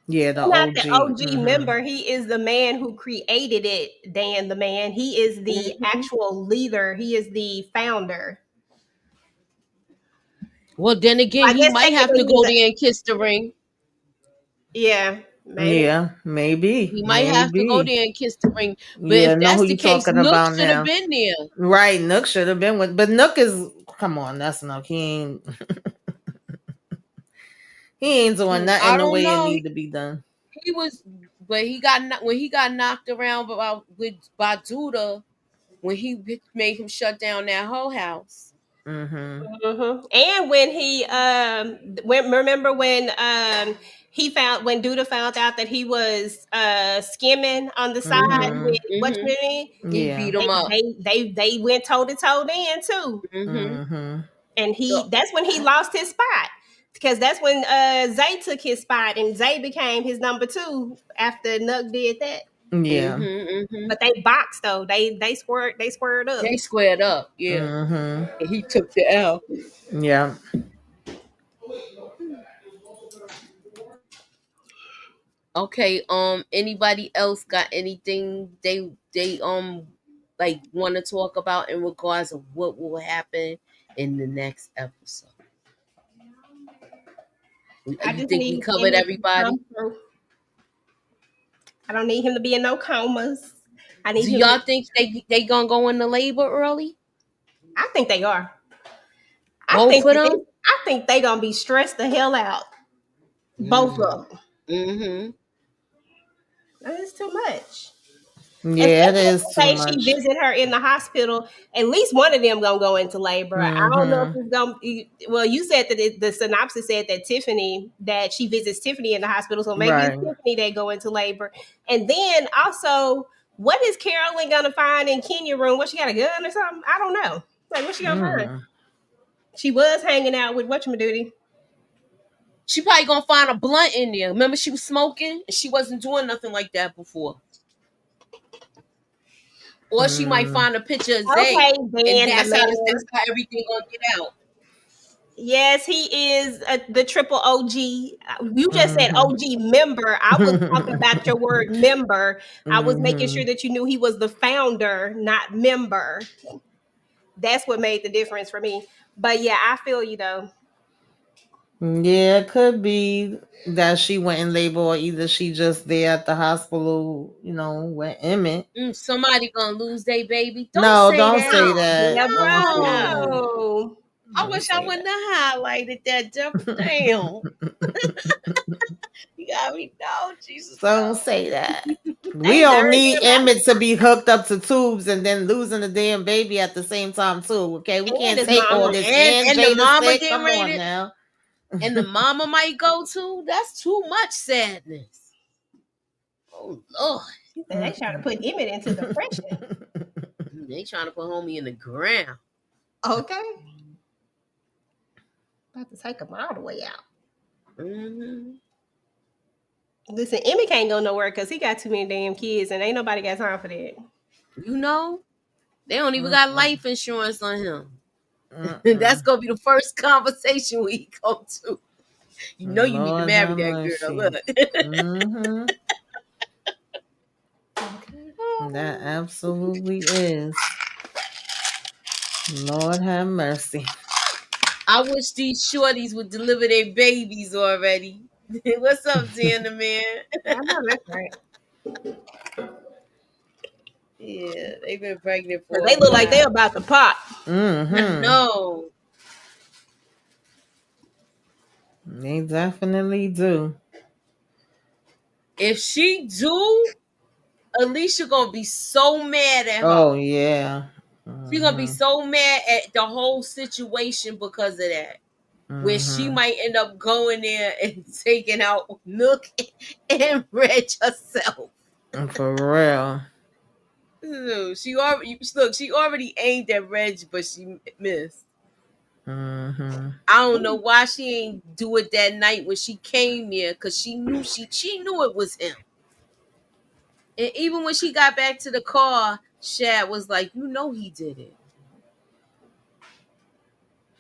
Yeah, the Not OG. the OG member. He is the man who created it, Dan the man. He is the actual leader. He is the founder. Well, then again, I he guess might have to technically go there and kiss the ring. Yeah, maybe. Yeah, maybe. He might have to go there and kiss the ring. But Yeah, if know that's who the you case, talking Nook about should have now. been there. Right, Nook should have been with, but Nook is, come on, that's Nook. He ain't doing nothing the way it need to be done. He was, but when he got knocked around by Duda, when he made him shut down that whole house. And when he remember when when Duda found out that he was skimming on the side with what's his name? He beat him up. They went toe to toe then too. And that's when he lost his spot. Because that's when Zay took his spot and Zay became his number 2 after Nuck did that. Yeah. But they boxed though. They squared up. They squared up, yeah. And he took the L. Yeah. Okay, anybody else got anything they like want to talk about in regards of what will happen in the next episode? You think we covered everybody? I don't need him to be in no comas. Do y'all think they gonna go into labor early? I think they are. Both of them? I think they gonna be stressed the hell out. Both of them. It's too much. Yeah, it is too much. She visit her in the hospital. At least one of them gonna go into labor. I don't know if it's gonna. Well, you said that the synopsis said that that she visits Tiffany in the hospital, so maybe it's Tiffany that go into labor. And then also, what is Carolyn gonna find in Kenya's room? What, she got a gun or something? I don't know. Like, what she gonna find? She was hanging out with whatchamacallit. She probably gonna find a blunt in there. Remember, she was smoking and she wasn't doing nothing like that before. Or she might find a picture of Zay, and that's how everything gonna get out. Yes, he is the triple OG. You just said OG member. I was talking about your word member. I was making sure that you knew he was the founder, not member. That's what made the difference for me. But yeah, I feel you though. Yeah, it could be that she went in labor, or either she just there at the hospital, with Emmett. Somebody gonna lose their baby. Don't say that. Yeah, bro. No. I wish I wouldn't have highlighted that. Damn. You got me. No, Jesus. Don't say that. We don't need Emmett to be hooked up to tubes and then losing the damn baby at the same time too. Okay, we can't take all this. And the mama getting come on now. And the mama might go too. That's too much sadness. Oh Lord. They trying to put Emmett into depression. They trying to put homie in the ground. Okay. About to take him all the way out. Listen, Emmett can't go nowhere because he got too many damn kids and ain't nobody got time for that. They don't even got life insurance on him. That's gonna be the first conversation we go to. You know you need to Lord marry have that girl. mercy. Look. That absolutely is. Lord have mercy. I wish these shorties would deliver their babies already. What's up, Xander, man? I know that's right. Yeah, they've been pregnant for They a look like while. they're about to pop. No. They definitely do. If she do, Alicia gonna be so mad at her. Oh yeah. She gonna be so mad at the whole situation because of that. Where she might end up going there and taking out Nook and Reg herself. For real. She already aimed at Reg, but she missed. I don't know why she ain't do it that night when she came here, because she knew it was him. And even when she got back to the car, Shad was like, he did it.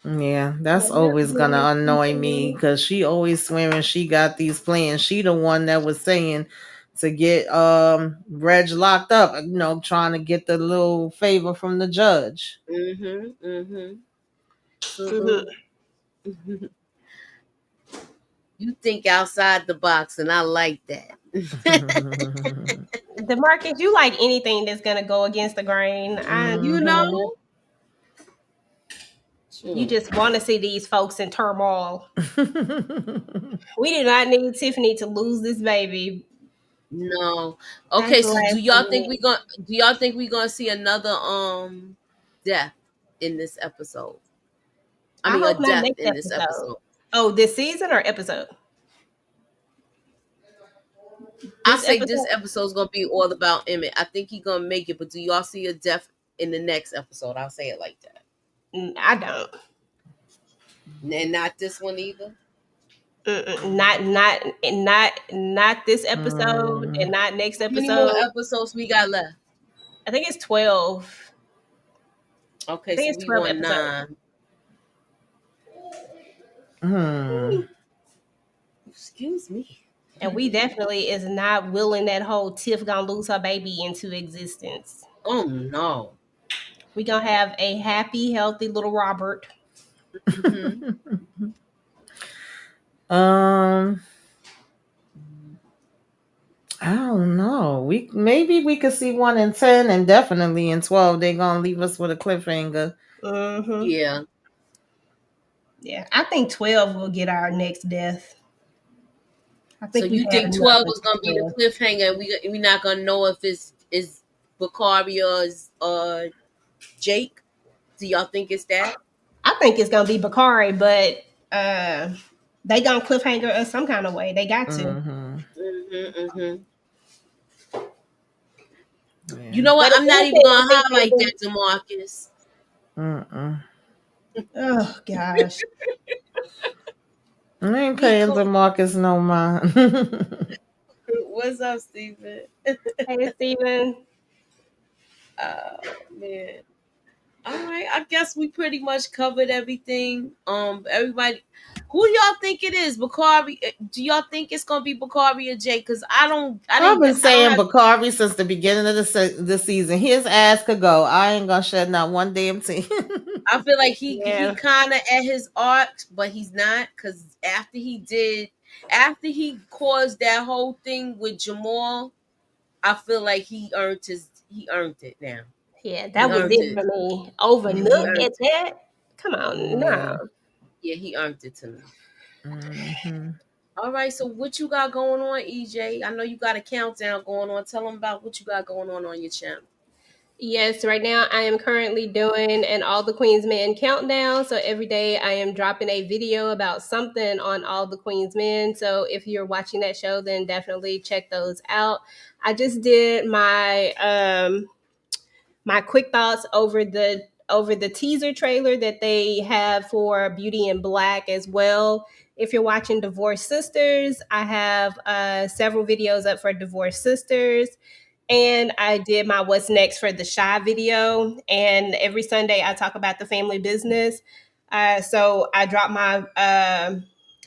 Yeah, that's always gonna annoy me because she always swearing she got these plans. She the one that was saying to get Reg locked up, trying to get the little favor from the judge. You think outside the box, and I like that. DeMarcus, you like anything that's gonna go against the grain. You just want to see these folks in turmoil. We do not need Tiffany to lose this baby. No. Okay, so do y'all think we're gonna see another death in this episode? I mean, a death in this episode. Oh, this season or episode? I say this episode's gonna be all about Emmett. I think he's gonna make it, but do y'all see a death in the next episode? I'll say it like that. I don't. And not this one either. Not this episode, and not next episode. How many more episodes we got left? I think it's 12. Okay, so we 12 on 9. Excuse me. And we definitely is not willing that whole Tiff gonna lose her baby into existence. Oh no. We gonna have a happy, healthy little Robert. I don't know. Maybe we could see 1 in 10, and definitely in 12 they're gonna leave us with a cliffhanger. Yeah, I think 12 will get our next death. I think so you think 12 is gonna be the cliffhanger? We're not gonna know if it's Bakari or Jake. Do y'all think it's that? I think it's gonna be Bakari, but they gonna cliffhanger us some kind of way. They got to. You know what? I'm not even gonna highlight that, DeMarcus. Oh gosh. I ain't paying DeMarcus no mind. What's up, Steven? Hey, Steven. Oh man. All right, I guess we pretty much covered everything. Everybody, who do y'all think it is? Bakari? Do y'all think it's gonna be Bakari or Jake? Because I've been saying Bakari since the beginning of the season. His ass could go. I ain't gonna shed not one damn tear. I feel like he kind of at his arc, but he's not, because after he caused that whole thing with Jamal, I feel like he earned it now. Yeah, that was it for me. Overlook at that. Come on, no. Yeah, he earned it to me. All right, so what you got going on, EJ? I know you got a countdown going on. Tell them about what you got going on your channel. Yes, right now I am currently doing an All the Queen's Men countdown. So every day I am dropping a video about something on All the Queen's Men. So if you're watching that show, then definitely check those out. I just did my my quick thoughts over the teaser trailer that they have for Beauty in Black as well. If you're watching Divorced Sisters, I have several videos up for Divorced Sisters. And I did my What's Next for the Shy video. And every Sunday I talk about the family business. So I dropped my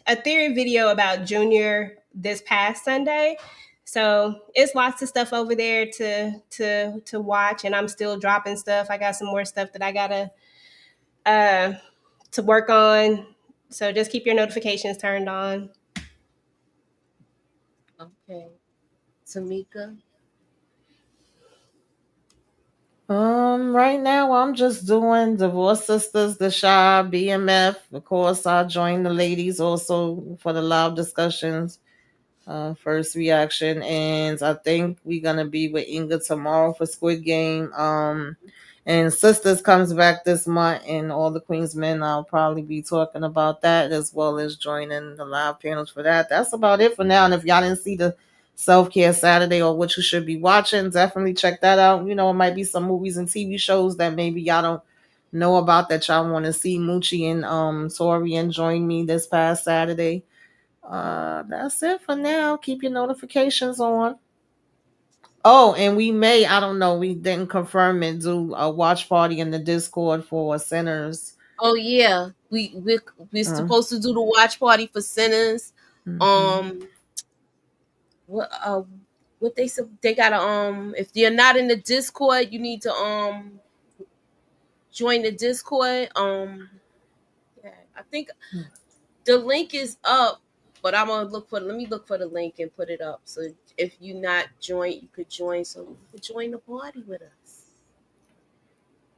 a theory video about Junior this past Sunday. So it's lots of stuff over there to watch, and I'm still dropping stuff. I got some more stuff that I gotta to work on. So just keep your notifications turned on. Okay. Tamika? Right now I'm just doing Divorce Sisters, the Shy, BMF. Of course, I joined the ladies also for the live discussions. First reaction, and I think we're gonna be with Inga tomorrow for Squid Game. And Sisters comes back this month, and all the Queen's Men. I'll probably be talking about that as well as joining the live panels for that. That's about it for now. And if y'all didn't see the Self-Care Saturday or what you should be watching, definitely check that out. You know, it might be some movies and TV shows that maybe y'all don't know about that y'all want to see. Moochie and Tori and join me this past Saturday. That's it for now. Keep your notifications on. Oh, and we may, I don't know, we didn't confirm it, do a watch party in the Discord for Sinners. Oh yeah. We're supposed to do the watch party for Sinners. What they gotta if you're not in the Discord, you need to join the Discord. Yeah, I think the link is up, but I'm gonna let me look for the link and put it up. So if you not joined, you could join, so you could join the party with us.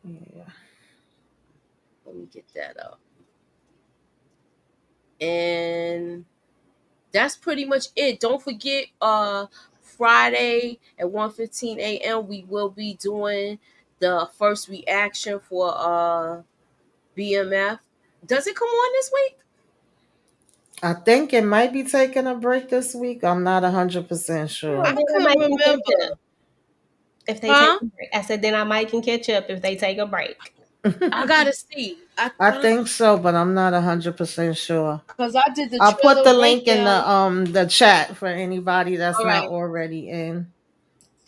Yeah. Let me get that up. And that's pretty much it. Don't forget Friday at 1:15 a.m. we will be doing the first reaction for BMF. Does it come on this week? I think it might be taking a break this week. I'm not 100% sure. I couldn't remember. If they take a break. I said then I might can catch up if they take a break. I gotta see. I think so, but I'm not 100% sure. Because I did the I'll put the link in the chat for anybody that's not already in.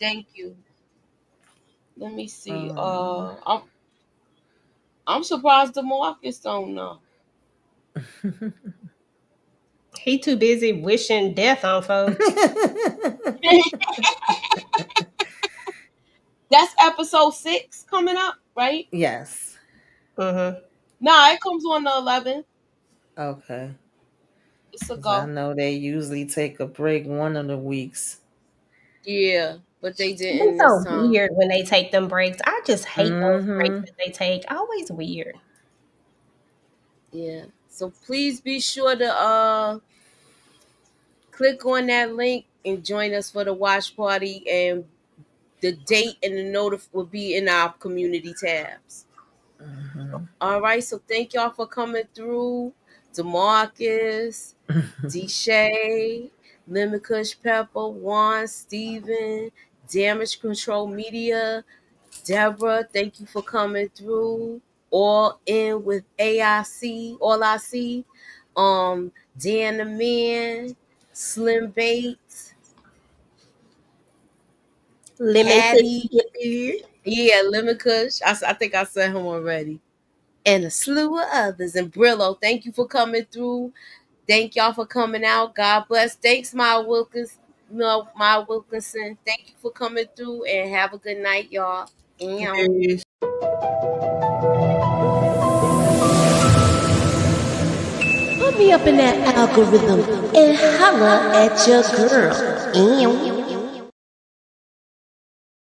Thank you. Let me see. I'm surprised DeMarcus don't know. He too busy wishing death on folks. That's episode 6 coming up, right? Yes. Nah, it comes on the 11th. Okay. It's a go. I know they usually take a break one of the weeks. Yeah, but they didn't. It's so weird when they take them breaks. I just hate those breaks that they take. Always weird. Yeah. So please be sure to click on that link and join us for the watch party, and the date and the notif will be in our community tabs. All right, so thank y'all for coming through. DeMarcus, Deshay, Lemon Kush Pepper, Juan, Steven, Damage Control Media, Deborah, thank you for coming through. All in with AIC, All I See, Dan the Man, Slim Bates, Lemon yeah, Lemon Kush. I think I said him already. And a slew of others. And Brillo, thank you for coming through. Thank y'all for coming out. God bless. Thanks, Maya Wilkinson. Thank you for coming through, and have a good night, y'all. Put me up in that algorithm and holla at your girl.